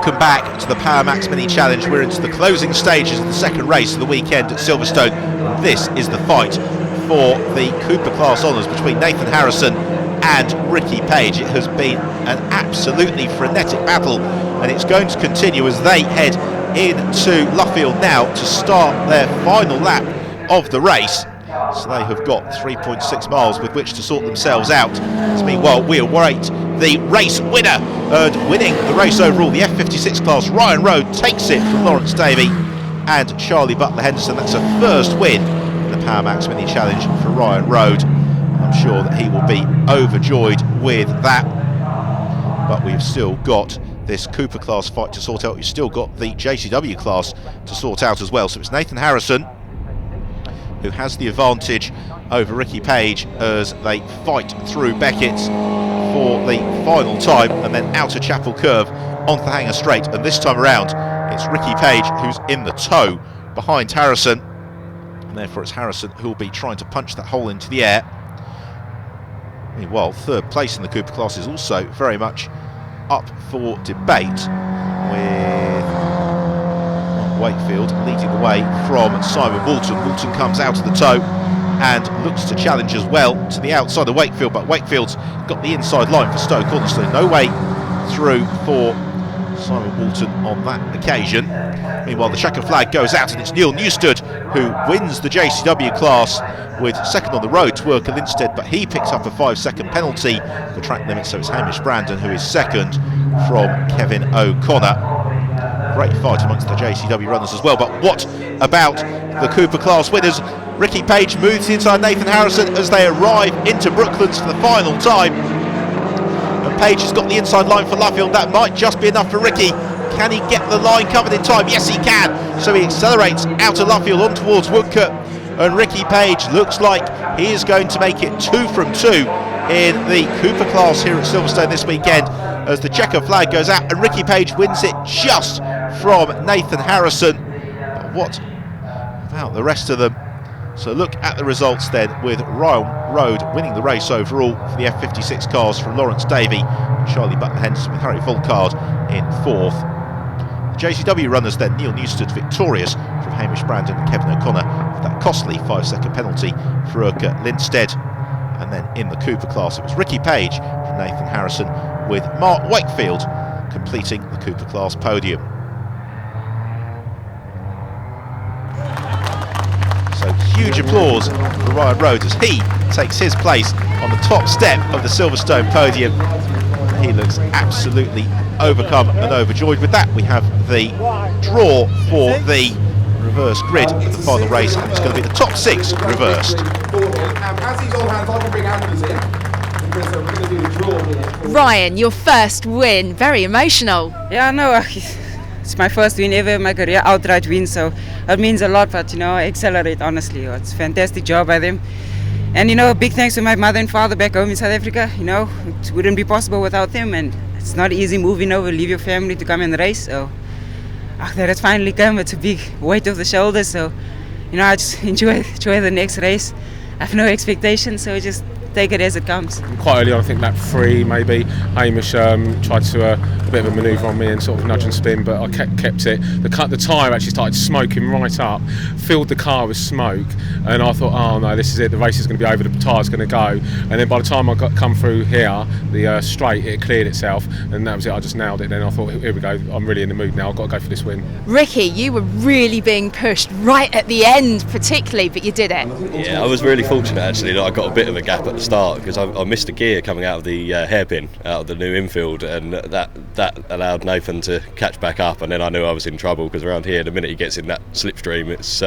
Welcome back to the Power Max Mini Challenge. We're into the closing stages of the second race of the weekend at Silverstone. And this is the fight for the Cooper class honours between Nathan Harrison and Ricky Page. It has been an absolutely frenetic battle, and it's going to continue as they head into Luffield now to start their final lap of the race. So they have got 3.6 miles with which to sort themselves out. Meanwhile, we await the race winner, and winning the race overall, the F56 class, Ryan Rode takes it from Lawrence Davey and Charlie Butler Henderson. That's a first win in the Power Max Mini Challenge for Ryan Rode. I'm sure that he will be overjoyed with that. But we've still got this Cooper class fight to sort out. We've still got the JCW class to sort out as well. So it's Nathan Harrison who has the advantage over Ricky Page as they fight through Beckett for the final time, and then out a Chapel Curve onto the Hanger Straight. And this time around it's Ricky Page who's in the tow behind Harrison, and therefore it's Harrison who will be trying to punch that hole into the air. Meanwhile, third place in the Cooper class is also very much up for debate, with Wakefield leading the way from Simon Walton. Walton comes out of the tow and looks to challenge as well to the outside of Wakefield, but Wakefield's got the inside line for Stoke Coniston. No way through for Simon Walton on that occasion. Meanwhile, the checker flag goes out, and it's Neil Newstead who wins the JCW class with second on the road to Worker Linstead, but he picks up a 5-second penalty for track limits, so it's Hamish Brandon who is second from Kevin O'Connor. Great fight amongst the JCW runners as well. But what about the Cooper class winners? Ricky Page moves inside Nathan Harrison as they arrive into Brooklands for the final time. And Page has got the inside line for Luffield. That might just be enough for Ricky. Can he get the line covered in time? Yes, he can. So he accelerates out of Luffield on towards Woodcote. And Ricky Page looks like he is going to make it 2 from 2 in the Cooper class here at Silverstone this weekend, as the checker flag goes out and Ricky Page wins it just from Nathan Harrison. But what about the rest of them? So look at the results then, with Ryan Rode winning the race overall for the F56 cars from Lawrence Davey, and Charlie Butler Henderson with Harry Fulcard in 4th. The JCW runners then, Neil Newstead victorious from Hamish Brandon and Kevin O'Connor with that costly 5-second penalty for Urquhart Linstead. And then in the Cooper class it was Ricky Page from Nathan Harrison, with Mark Wakefield completing the Cooper class podium. So huge applause for Ryan Rode as he takes his place on the top step of the Silverstone podium. He looks absolutely overcome and overjoyed. With that, we have the draw for the reverse grid of the final race, and it's going to be the top 6 reversed. Ryan, your first win, very emotional. Yeah, no, it's my first win ever in my career, outright win, so it means a lot. But Accelerate, honestly, it's a fantastic job by them. And a big thanks to my mother and father back home in South Africa. It wouldn't be possible without them, and it's not easy moving over, leave your family to come and race. So that has finally come. It's a big weight off the shoulders. So I just enjoy the next race. I have no expectations, so just take it as it comes. Quite early on, I think lap 3 maybe, Hamish tried to a bit of a manoeuvre on me and sort of nudge and spin, but I kept it. The tyre actually started smoking right up, filled the car with smoke, and I thought, oh no, this is it, the race is going to be over, the tyre's going to go. And then by the time I come through here, the straight, it cleared itself, and that was it. I just nailed it. Then I thought, here we go, I'm really in the mood now, I've got to go for this win. Ricky, you were really being pushed right at the end particularly, but you did it. Yeah, I was really fortunate actually that I got a bit of a gap at the start, because I missed a gear coming out of the hairpin, out of the new infield, and that allowed Nathan to catch back up, and then I knew I was in trouble, because around here the minute he gets in that slipstream it's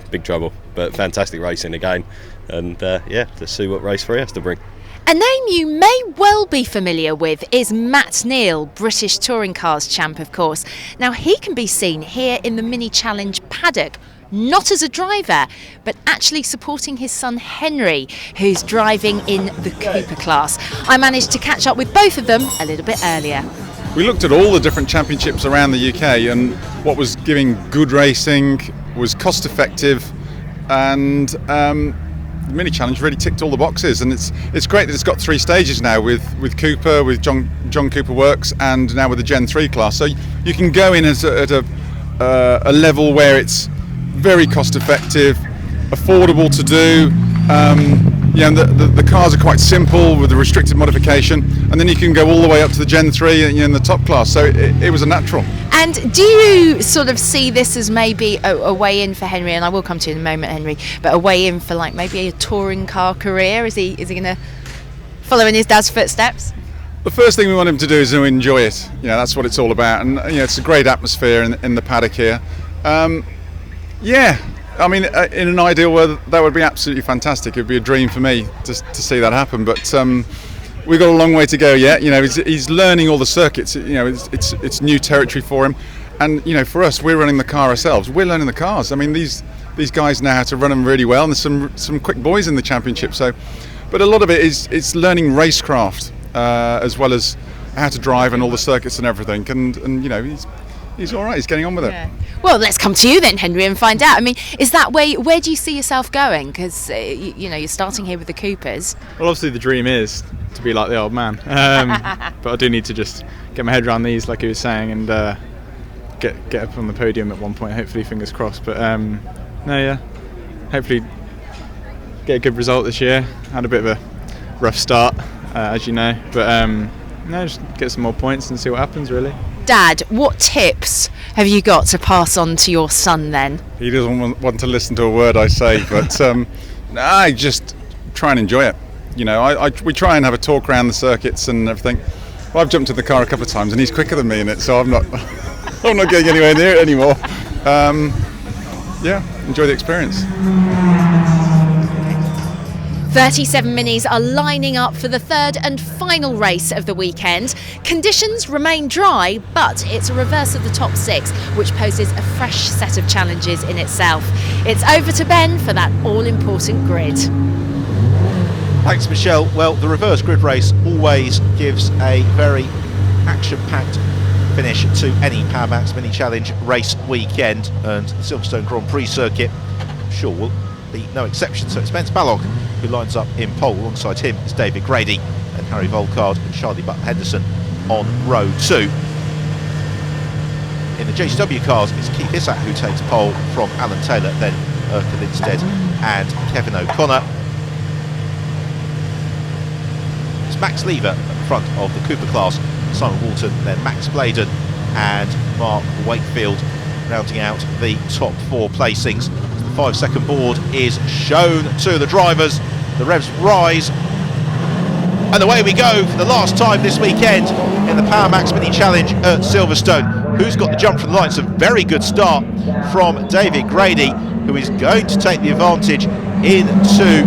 big trouble. But fantastic racing again, and let's see what race 3 has to bring. A name you may well be familiar with is Matt Neal, British Touring Cars champ of course. Now he can be seen here in the Mini Challenge paddock, not as a driver, but actually supporting his son Henry, who's driving in the Cooper class. I managed to catch up with both of them a little bit earlier. We looked at all the different championships around the UK, and what was giving good racing was cost effective and mini challenge really ticked all the boxes, and it's great that it's got 3 stages now with Cooper, with John Cooper Works, and now with the Gen 3 class. So you can go in at a level where it's very cost effective, affordable to do. And the cars are quite simple with the restricted modification, and then you can go all the way up to the Gen 3 in the top class. So it was a natural. And do you sort of see this as maybe a way in for Henry? And I will come to you in a moment, Henry. But a way in for like maybe a touring car career? Is he going to follow in his dad's footsteps? The first thing we want him to do is to enjoy it. That's what it's all about, and it's a great atmosphere in the paddock here. I mean, in an ideal world, that would be absolutely fantastic. It would be a dream for me to see that happen. But we've got a long way to go yet. He's learning all the circuits. It's new territory for him, and for us, we're running the car ourselves. We're learning the cars. I mean, these guys know how to run them really well, and there's some quick boys in the championship. So, but a lot of it is learning racecraft as well as how to drive and all the circuits and everything. And he's all right. He's getting on with it. Well, let's come to you then, Henry, and find out. I mean, is that where do you see yourself going? Because you're starting here with the Coopers. Well, obviously the dream is to be like the old man, but I do need to just get my head around these, like he was saying, and get up on the podium at one point. Hopefully, fingers crossed. But hopefully get a good result this year. Had a bit of a rough start, as you know, but just get some more points and see what happens, really. Dad, what tips have you got to pass on to your son then? He doesn't want to listen to a word I say, but I just try and enjoy it. We try and have a talk around the circuits and everything. Well, I've jumped in the car a couple of times and he's quicker than me in it, so I'm not getting anywhere near it anymore. Enjoy the experience. 37 Minis are lining up for the third and final race of the weekend. Conditions remain dry, but it's a reverse of the top 6, which poses a fresh set of challenges in itself. It's over to Ben for that all-important grid. Thanks, Michelle. Well, the reverse grid race always gives a very action-packed finish to any Power Max Mini Challenge race weekend, and the Silverstone Grand Prix circuit, I'm sure, will be no exception. So it's Ben Spallock who lines up in pole. Alongside him is David Grady and Harry Volkard and Charlie Button-Henderson on row 2. In the JCW cars, it's Keith Issack who takes pole from Alan Taylor, then Urkel Lindstedt and Kevin O'Connor. It's Max Lever at the front of the Cooper class, Simon Walton, then Max Bladen and Mark Wakefield rounding out the top 4 placings. The 5-second board is shown to the drivers. The revs rise, and away we go for the last time this weekend in the Power Max Mini Challenge at Silverstone. Who's got the jump from the line? It's a very good start from David Grady, who is going to take the advantage into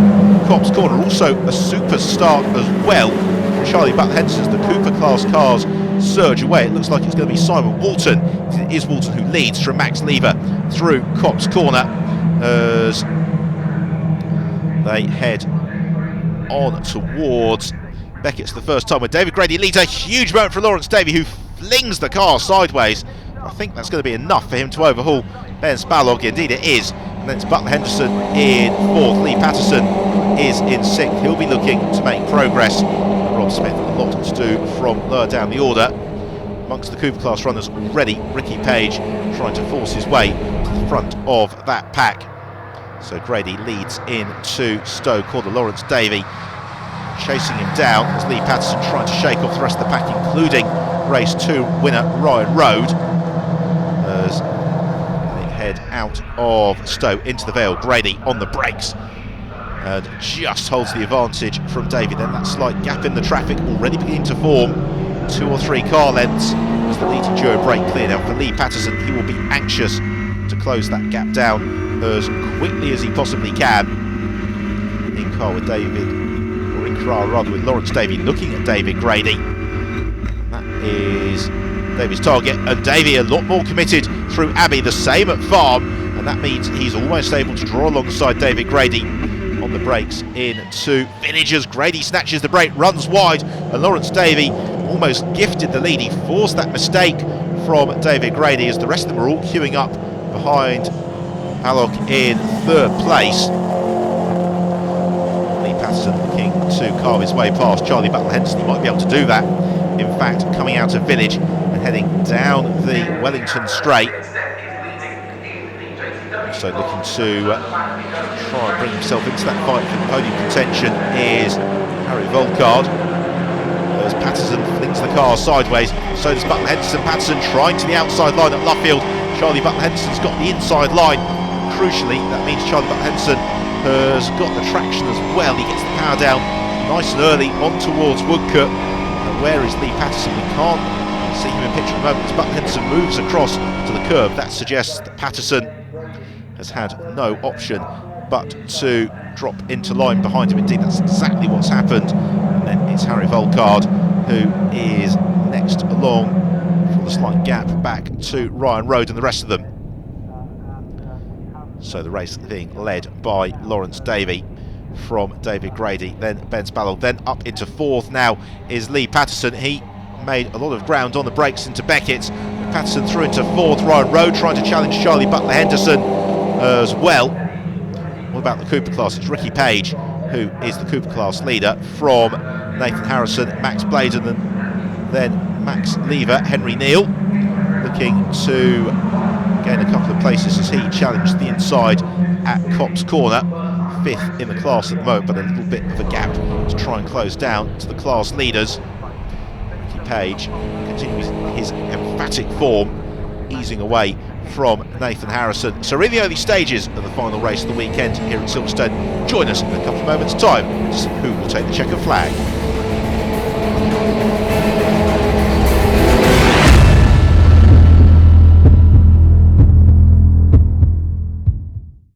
Copse Corner. Also a super start as well from Charlie Button-Henderson as the Cooper class cars surge away. It looks like it's going to be Simon Walton. It is Walton who leads from Max Lever through Copse Corner as they head on towards Beckett's the first time, when David Grady leads. A huge moment for Lawrence Davey, who flings the car sideways. I think that's going to be enough for him to overhaul Ben Spallock. Indeed it is. And then it's Button-Henderson in 4th. Lee Patterson is in 6th. He'll be looking to make progress. Rob Smith a lot to do from lower down the order. Amongst the Cooper class runners already, Ricky Page trying to force his way to the front of that pack. So Grady leads into Stowe Corner. Lawrence Davey chasing him down as Lee Patterson trying to shake off the rest of the pack, including race 2 winner Ryan Road, as they head out of Stowe into the Vale. Grady on the brakes and just holds the advantage from Davey. Then that slight gap in the traffic already beginning to form, 2 or 3 car lengths as the leading duo break clear. Now for Lee Patterson, he will be anxious to close that gap down as quickly as he possibly can. In car with David, or in car rather with Lawrence Davey, looking at David Grady. That is David's target, and Davey a lot more committed through Abbey, the same at Farm, and that means he's almost able to draw alongside David Grady on the brakes into Villagers. Grady snatches the brake, runs wide, and Lawrence Davey almost gifted the lead. He forced that mistake from David Grady as the rest of them are all queuing up behind Spallock in 3rd place. to carve his way past Charlie Butler Henderson. He might be able to do that. In fact, coming out of Village and heading down the Wellington Straight. So looking to try and bring himself into that fight for the podium contention is Harry Volkard. As Patterson flings the car sideways, so does Butler Henderson. Patterson trying to the outside line at Luffield. Charlie Butler Henderson's got the inside line. Crucially, that means Charlie Butler Henderson has got the traction as well. He gets the power down nice and early on towards Woodcote. And where is Lee Patterson? We can't see him in picture at the moment as Butler Henderson moves across to the curb. That suggests that Patterson has had no option but to drop into line behind him. Indeed, that's exactly what's happened. And then it's Harry Volkard who is next along for the slight gap back to Ryan Road and the rest of them. So the race being led by Lawrence Davey from David Grady, then Ben Spallel, then up into fourth now is Lee Patterson. He made a lot of ground on the brakes into Beckett. Patterson through into fourth. Ryan Road trying to challenge Charlie Butler Henderson as well. What about the Cooper class? It's Ricky Page who is the Cooper class leader, from Nathan Harrison, Max Bladen, and then Max Lever. Henry Neal looking to gain a couple of places as he challenged the inside at Cops Corner. Fifth in the class at the moment, but a little bit of a gap to try and close down to the class leaders. Ricky Page continues his emphatic form, easing away from Nathan Harrison. So we're in the early stages of the final race of the weekend here at Silverstone. Join us in a couple of moments' time to see who will take the checkered flag.